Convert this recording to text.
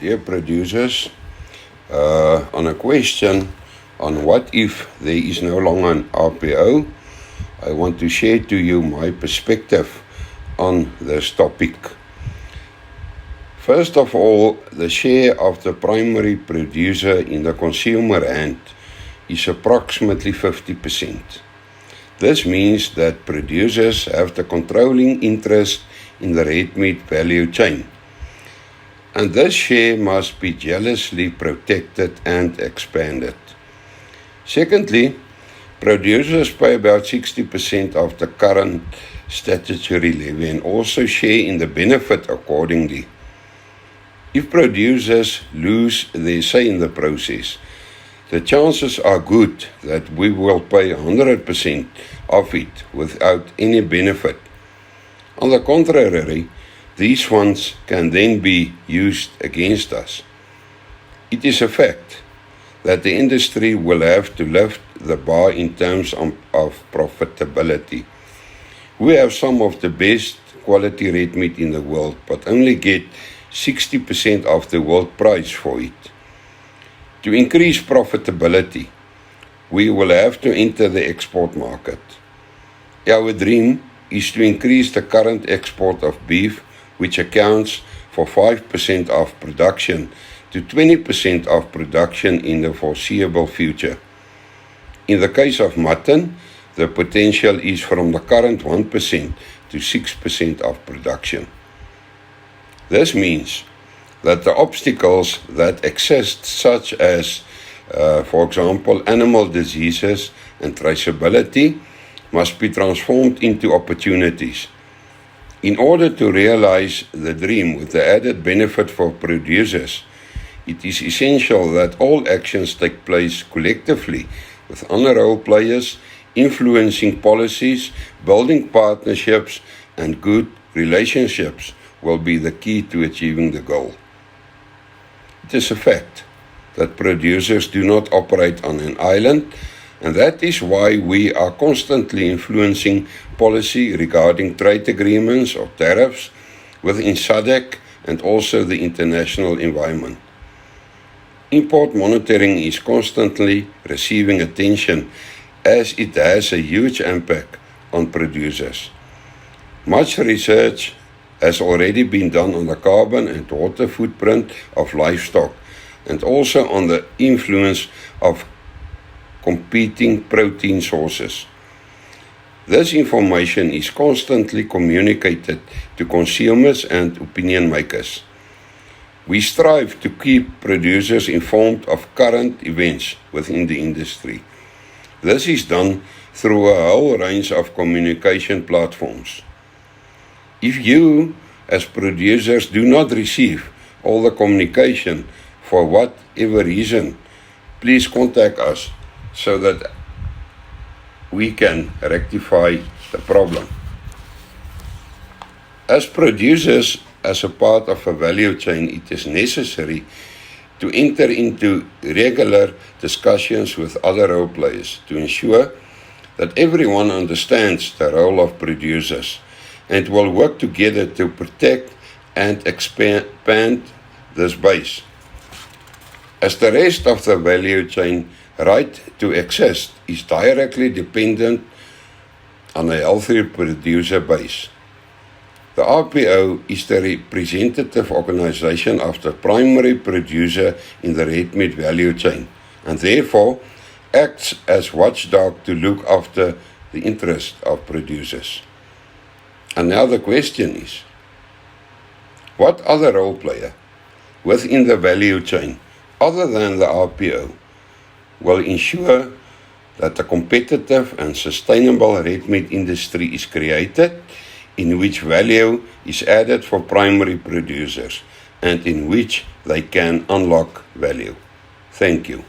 Dear producers, on a question on what if there is no longer an RPO, I want to share to you my perspective on this topic. First of all, the share of the primary producer in the consumer hand is approximately 50%. This means that producers have the controlling interest in the red meat value chain, and this share must be jealously protected and expanded. Secondly, producers pay about 60% of the current statutory levy and also share in the benefit accordingly. If producers lose their say in the process, the chances are good that we will pay 100% of it without any benefit. On the contrary, these funds can then be used against us. It is a fact that the industry will have to lift the bar in terms of profitability. We have some of the best quality red meat in the world, but only get 60% of the world price for it. To increase profitability, we will have to enter the export market. Our dream is to increase the current export of beef, which accounts for 5% of production, to 20% of production in the foreseeable future. In the case of mutton, the potential is from the current 1% to 6% of production. This means that the obstacles that exist, such as, for example, animal diseases and traceability, must be transformed into opportunities. In order to realize the dream with the added benefit for producers, it is essential that all actions take place collectively with honor roll players, influencing policies, building partnerships, and good relationships will be the key to achieving the goal. It is a fact that producers do not operate on an island, and that is why we are constantly influencing policy regarding trade agreements or tariffs within SADC and also the international environment. Import monitoring is constantly receiving attention as it has a huge impact on producers. Much research has already been done on the carbon and water footprint of livestock and also on the influence of competing protein sources. This information is constantly communicated to consumers and opinion makers. We strive to keep producers informed of current events within the industry. This is done through a whole range of communication platforms. If you, as producers, do not receive all the communication for whatever reason, please contact us so that we can rectify the problem. As producers, as a part of a value chain, it is necessary to enter into regular discussions with other role players to ensure that everyone understands the role of producers and will work together to protect and expand this base. As the rest of the value chain, right to exist is directly dependent on a healthy producer base. The RPO is the representative organization of the primary producer in the red meat value chain and therefore acts as watchdog to look after the interest of producers. And now the question is, what other role player within the value chain other than the RPO will ensure that a competitive and sustainable red meat industry is created in which value is added for primary producers and in which they can unlock value? Thank you.